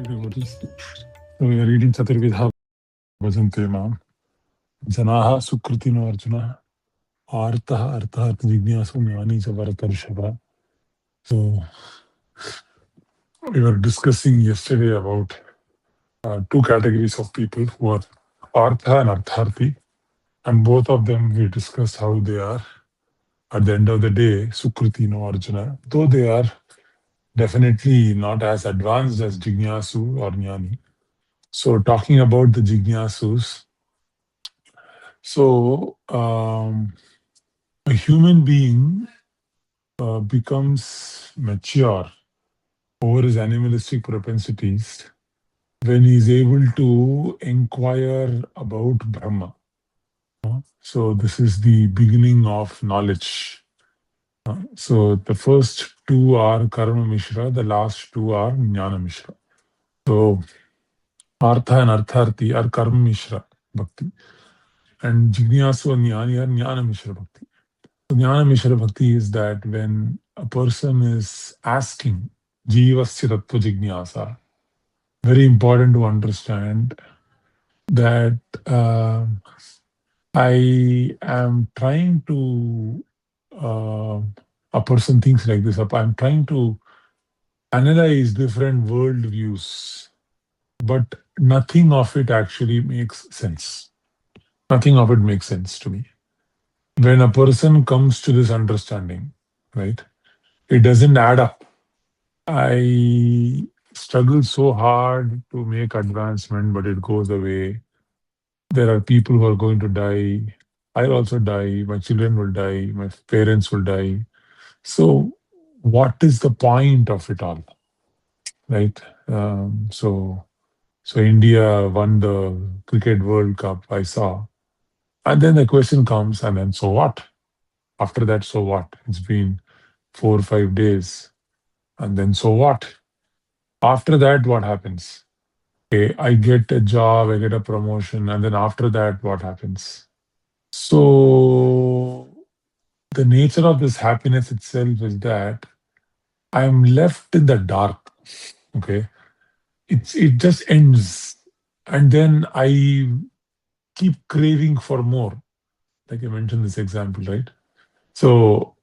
Devotees. So we are reading catur-vidhā bhajante mam. Janāḥ sukṛtino rjuna. Ārta and Arthārthī Jijñāsu Jñānī bharatarṣabha. So we were discussing yesterday about two categories of people who are Ārta and Arthārthī, and both of them we discussed how they are at the end of the day sukṛtino Arjuna, though they are definitely not as advanced as Jijñāsu or Jñānī. So talking about the Jijñāsus, so a human being becomes mature over his animalistic propensities when he is able to inquire about Brahma. So this is the beginning of knowledge. So the first two are Karma Mishra, the last two are Jnana Mishra. So Ārta and Arthārthī are Karma Mishra Bhakti, and Jijñāsu and Jñānī are Jnana Mishra Bhakti. So Jnana Mishra Bhakti is that when a person is asking Jivasya Tattva Jijñāsā, very important to understand that I am trying to, a person thinks like this, I'm trying to analyze different world views, but nothing of it actually makes sense. Nothing of it makes sense to me. When a person comes to this understanding, right, it doesn't add up. I struggle so hard to make advancement, but it goes away. There are people who are going to die. I'll also die. My children will die. My parents will die. So what is the point of it all, right? So India won the Cricket World Cup, I saw. And then the question comes, and then so what? After that, so what? It's been 4 or 5 days. And then so what? After that, what happens? Okay, I get a job, I get a promotion, and then after that, what happens? So the nature of this happiness itself is that I'm left in the dark. Okay, it just ends, and then I keep craving for more. Like I mentioned this example, right? So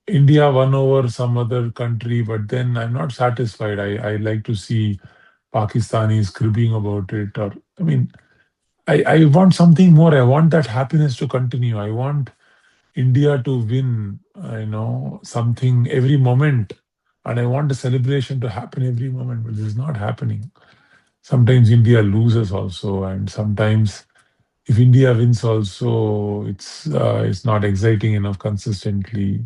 India won over some other country, but then I'm not satisfied. I like to see Pakistanis cribbing about it, or I mean, I want something more. I want that happiness to continue. I want India to win, something every moment, and I want the celebration to happen every moment, but this is not happening. Sometimes India loses also, and sometimes if India wins also, it's not exciting enough consistently.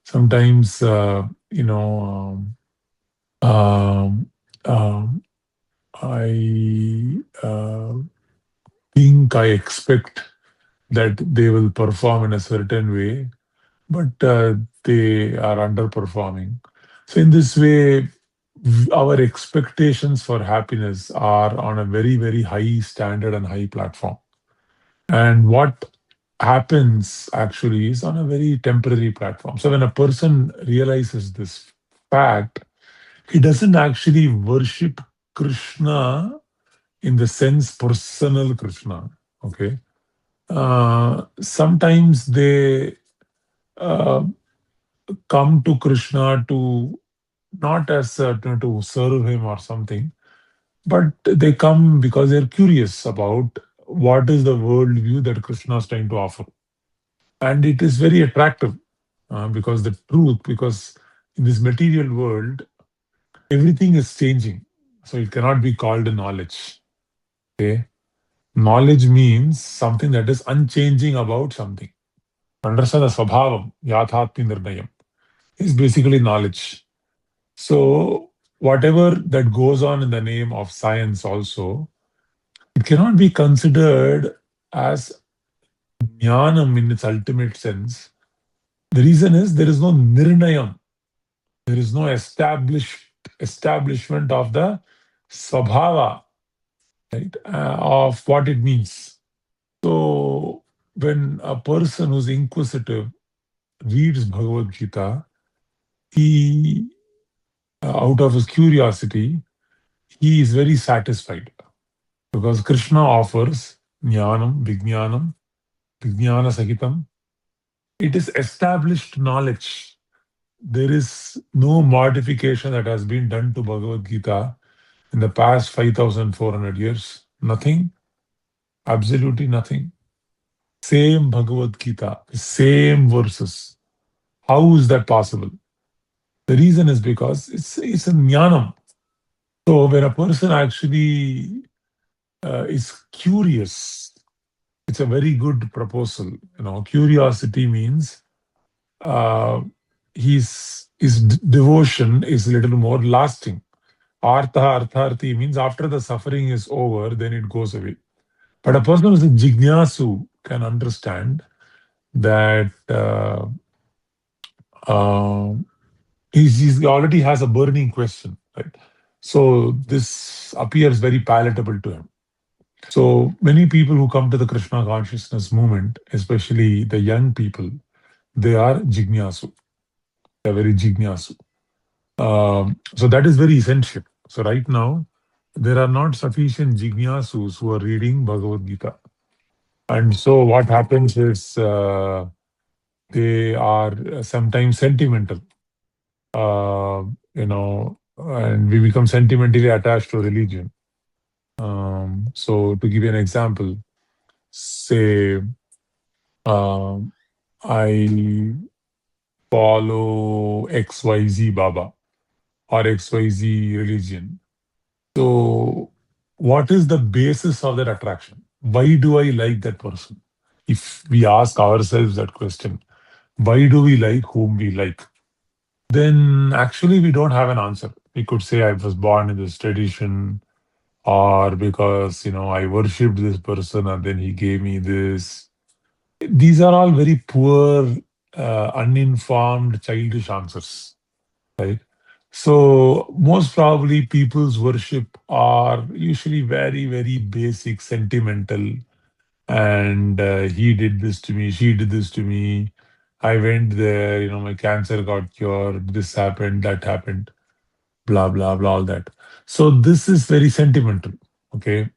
Sometimes I think I expect that they will perform in a certain way, but they are underperforming. So in this way, our expectations for happiness are on a very, very high standard and high platform. And what happens actually is on a very temporary platform. So when a person realizes this fact, he doesn't actually worship Krishna in the sense personal Krishna. Okay. Sometimes they come to Krishna to not as to serve him or something, but they come because they're curious about what is the worldview that Krishna is trying to offer. And it is very attractive because in this material world, everything is changing. So it cannot be called knowledge. Okay? Knowledge means something that is unchanging about something. Understand the svabhavam, yathatmi nirnayam, is basically knowledge. So whatever that goes on in the name of science also, it cannot be considered as jnanam in its ultimate sense. The reason is there is no nirnayam. There is no establishment of the svabhava, right, of what it means. So when a person who's inquisitive reads Bhagavad Gita, he, out of his curiosity, he is very satisfied because Krishna offers jnanam, vijnanam, vijnana sahitam. It is established knowledge. There is no modification that has been done to Bhagavad Gita in the past 5,400 years. Nothing, absolutely nothing. Same Bhagavad Gita, same verses. How is that possible? The reason is because it's a jnanam. So when a person actually is curious, it's a very good proposal. Curiosity means his devotion is a little more lasting. Ārta, Arthārthī means after the suffering is over, then it goes away. But a person who is a Jijñāsu can understand that he already has a burning question, right? So this appears very palatable to him. So many people who come to the Krishna consciousness movement, especially the young people, they are Jijñāsu. They're very Jijñāsu. So that is very essential. So right now, there are not sufficient Jijñāsus who are reading Bhagavad Gita. And so what happens is they are sometimes sentimental, and we become sentimentally attached to religion. So to give you an example, say I follow XYZ Baba or XYZ religion. So what is the basis of that attraction? Why do I like that person? If we ask ourselves that question, why do we like whom we like? Then actually we don't have an answer. We could say I was born in this tradition, or because I worshipped this person and then he gave me this. These are all very poor, uninformed, childish answers, right? So most probably people's worship are usually very, very basic, sentimental, and he did this to me, she did this to me. I went there, my cancer got cured, this happened, that happened, blah, blah, blah, all that. So this is very sentimental, okay?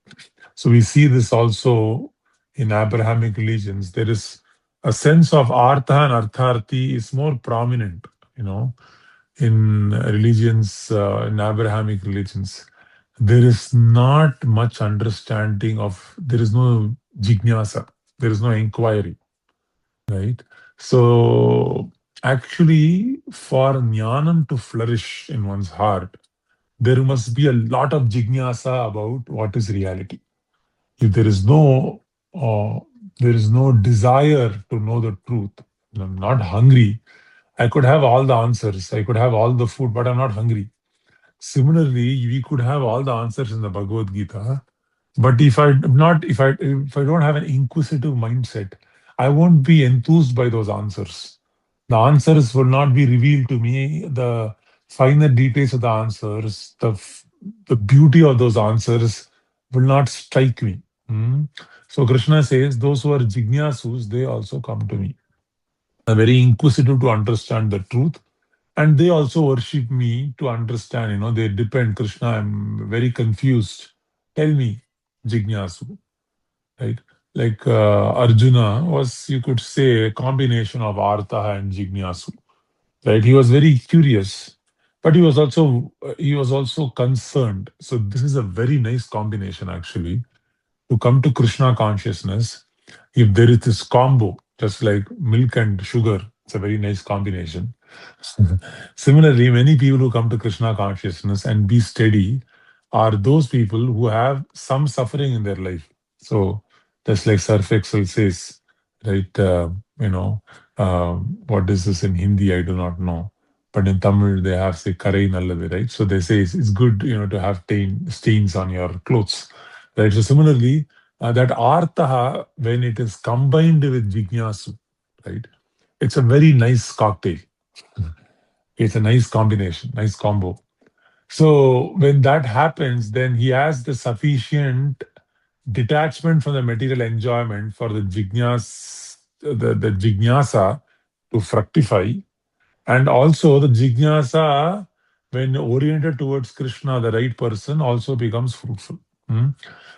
So we see this also in Abrahamic religions. There is a sense of Ārta and Arthārthī is more prominent, in religions, in Abrahamic religions. There is not much understanding there is no Jijñāsā, there is no inquiry, right? So actually, for jnanam to flourish in one's heart, there must be a lot of Jijñāsā about what is reality. If there is no desire to know the truth, I'm not hungry. I could have all the answers. I could have all the food, but I'm not hungry. Similarly, we could have all the answers in the Bhagavad Gita, but if I don't have an inquisitive mindset, I won't be enthused by those answers. The answers will not be revealed to me. The finer details of the answers, the beauty of those answers will not strike me. So Krishna says, those who are Jijñāsus, they also come to me. Are very inquisitive to understand the truth. And they also worship me to understand, they depend. Krishna, I'm very confused. Tell me, Jijñāsu, right? Like Arjuna was, you could say, a combination of ārtaḥ and Jijñāsu, right? He was very curious, but he was also concerned. So this is a very nice combination, actually, to come to Krishna consciousness. If there is this combo, just like milk and sugar, it's a very nice combination. Similarly, many people who come to Krishna consciousness and be steady are those people who have some suffering in their life. So just like Surf Excel says, right, what is this in Hindi? I do not know. But in Tamil, they have say karai nalladhu, right? So they say it's good, to have stains on your clothes, right? So similarly, that ārtaḥ, when it is combined with Jijñāsu, right, it's a very nice cocktail. It's a nice combination, nice combo. So when that happens, then he has the sufficient detachment from the material enjoyment for the Jijñāsā to fructify. And also the Jijñāsā, when oriented towards Krishna, the right person also becomes fruitful. Hmm?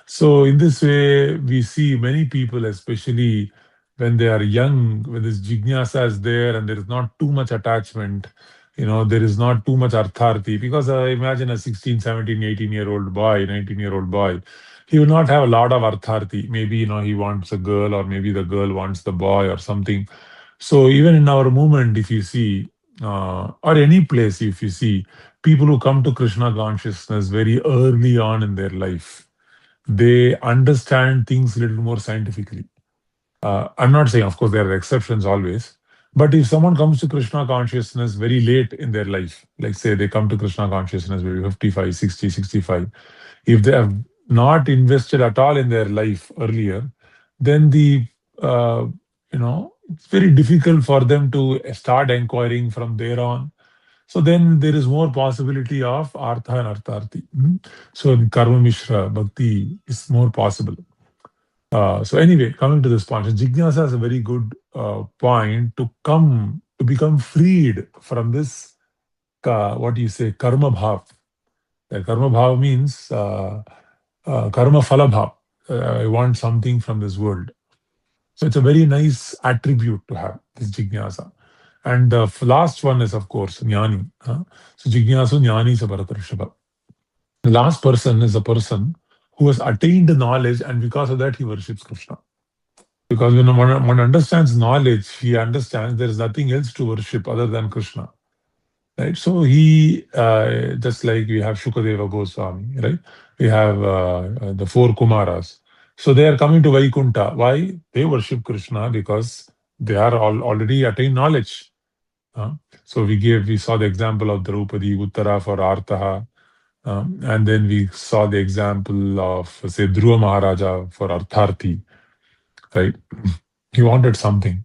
So in this way, we see many people, especially when they are young, when this jijñāsa is there and there is not too much attachment, there is not too much artharthi. Because imagine a 16, 17, 18-year-old boy, 19-year-old boy, he will not have a lot of artharthi. Maybe, he wants a girl, or maybe the girl wants the boy or something. So even in our movement, if you see, or any place, if you see, people who come to Krishna consciousness very early on in their life, they understand things a little more scientifically. I'm not saying, of course, there are exceptions always, but if someone comes to Krishna consciousness very late in their life, like say they come to Krishna consciousness maybe 55, 60, 65, if they have not invested at all in their life earlier, then uh, it's very difficult for them to start inquiring from there on. So then there is more possibility of Ārta and Arthārthī. So in Karma Mishra Bhakti is more possible. So anyway, coming to this point, Jijñāsa is a very good point to become freed from this, what do you say, karma bhav. Karma bhav means karma phala bhav. I want something from this world. So it's a very nice attribute to have, this Jijñāsa. And the last one is, of course, Jñānī. So Jijñāsu Jñānī sa bharatarṣabha. The last person is a person who has attained knowledge, and because of that, he worships Krishna. Because when one understands knowledge, he understands there is nothing else to worship other than Krishna. Right? So he, just like we have Shukadeva Goswami, right? We have the four Kumaras. So they are coming to Vaikunta. Why? They worship Krishna because they are already attained knowledge. So we saw the example of Draupadi, Uttara for ārtaḥ. And then we saw the example of, say, Dhruva Maharaja for Arthārthī, right? He wanted something.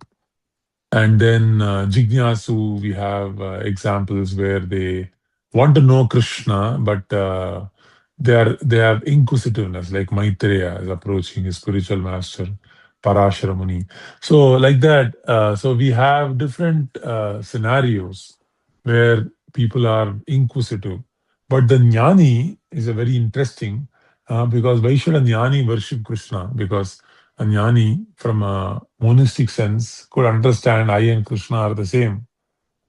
And then Jijñāsu, we have examples where they want to know Krishna, but they have inquisitiveness, like Maitreya is approaching his spiritual master, Parashara Muni. So like that, so we have different scenarios where people are inquisitive. But the Jñānī is a very interesting, because why should a Jñānī worship Krishna? Because a Jñānī, from a monistic sense, could understand I and Krishna are the same,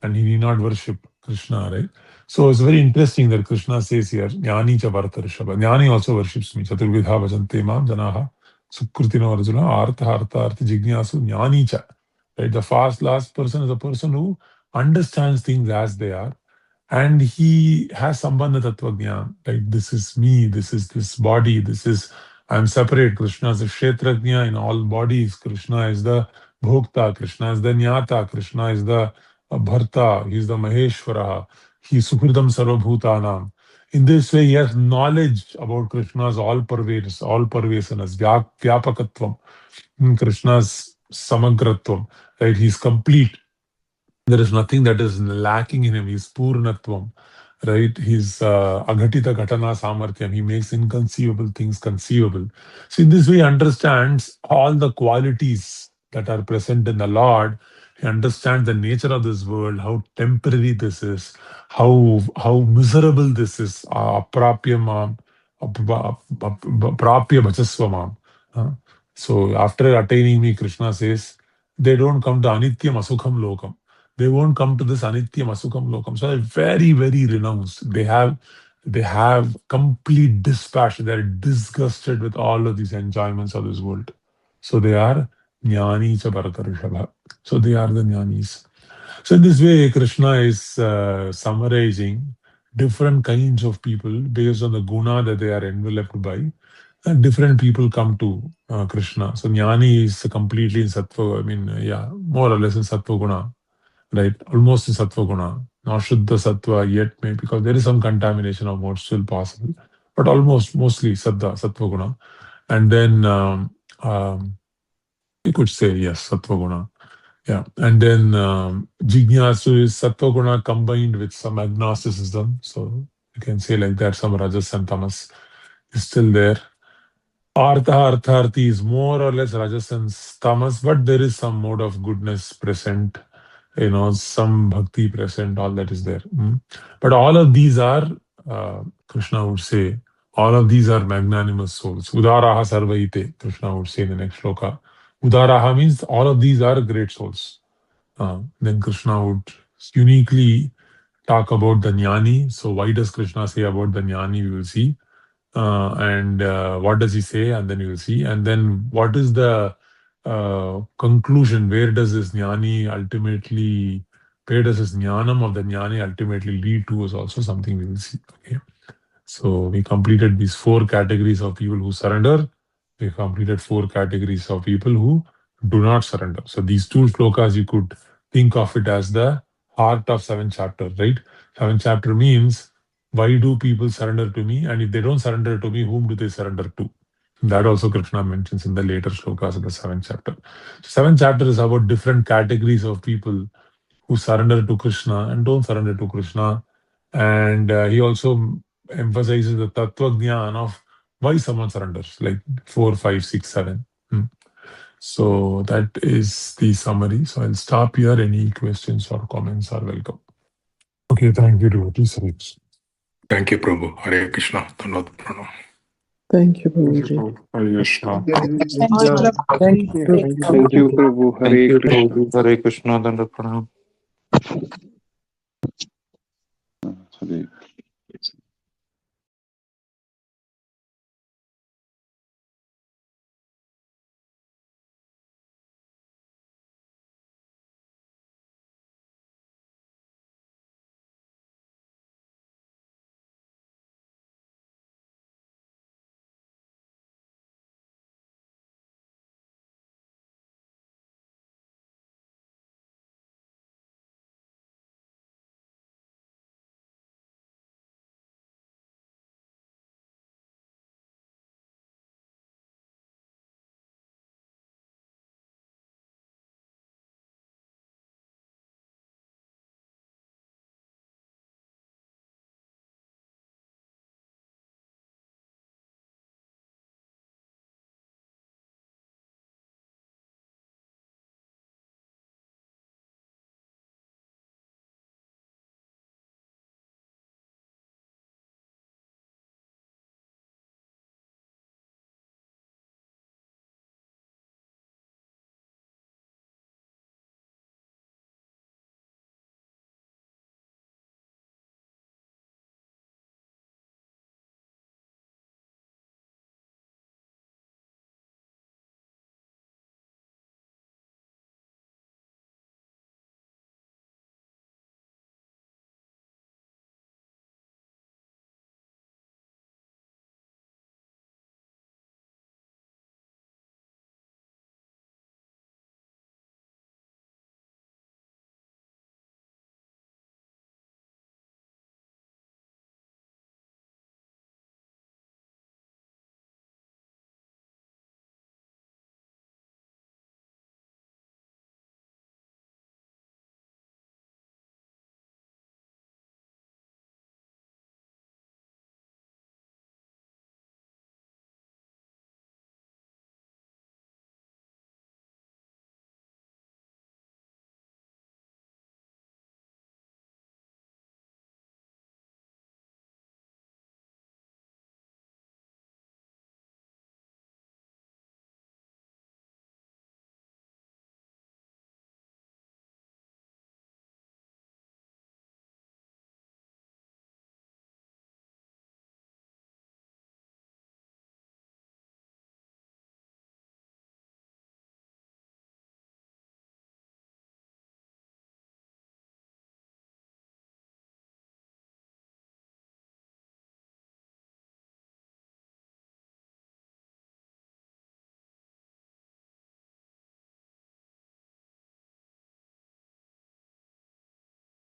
and he need not worship Krishna, right? So it's very interesting that Krishna says here, Jñānī cha bharatarṣabha. Jñānī also worships me. Catur-vidhā bhajante mam janāḥ, sukṛtino rjuna, ārta arthārthī, jijñāsu, Jñānī cha. Right? The last person is a person who understands things as they are, and he has sambandha tattva jnana. Like, this is me, this is this body, I'm separate. Krishna is the kshetrajna in all bodies. Krishna is the bhokta. Krishna is the jñāta. Krishna is the bharta. He is the maheshvara. He is sukṛtam sarvabhutanam. In this way, he has knowledge about Krishna's all-pervasiveness, vyapakatvam, Krishna's samagratvam. Right? He is complete. There is nothing that is lacking in him. He is purnatvam. Right? He's aghatita ghatana samarthyam. He makes inconceivable things conceivable. So in this way, he understands all the qualities that are present in the Lord. He understands the nature of this world, how temporary this is, how miserable this is. Aprapya mam, prapya bhajasva mam. So after attaining me, Krishna says, they don't come to anityam asukham lokam. They won't come to this anityam asukam lokam. So they're very, very renounced. They have complete dispassion. They're disgusted with all of these enjoyments of this world. So they are Jñānī cha bharatarṣabha. So they are the Jñānīs. So in this way, Krishna is summarizing different kinds of people based on the guna that they are enveloped by. And different people come to Krishna. So Jñānī is completely in sattva, more or less in sattva guna. Right, almost in sattva guna, not shuddha sattva yet, maybe, because there is some contamination of modes still possible, but mostly sattva guna. And then you could say, yes, sattva guna. Yeah, and then Jijñāsu is sattva guna combined with some agnosticism. So you can say like that, some rajas and tamas is still there. Ārta Arthārthī is more or less rajas and tamas, but there is some mode of goodness present. some bhakti present, all that is there. But all of these are, Krishna would say, all of these are magnanimous souls. Udaraha sarvaite, Krishna would say in the next shloka. Udaraha means all of these are great souls. Then Krishna would uniquely talk about the Jñānī. So why does Krishna say about the Jñānī? We will see. And what does he say? And then you will see. And then what is the conclusion? Where does this Jñānī ultimately, where does this Jnanam of the Jñānī ultimately lead to is also something we will see. Okay. So we completed these 4 categories of people who surrender. We completed 4 categories of people who do not surrender. So these 2 shlokas, you could think of it as the heart of 7th chapter, right? 7th chapter means, why do people surrender to me? And if they don't surrender to me, whom do they surrender to? That also Krishna mentions in the later shlokas of the 7th chapter. 7th chapter is about different categories of people who surrender to Krishna and don't surrender to Krishna. And he also emphasizes the tattva jnana of why someone surrenders, like 4, 5, 6, 7. So that is the summary. So I'll stop here. Any questions or comments are welcome. Okay, thank you, devotees. Thank you, Prabhu. Hare Krishna. Dhanavad pranam. Thank you, Prabhuji. Hare Krishna. Thank you, Prabhu. Hare Krishna. Hare Krishna. Dhanavad pranam.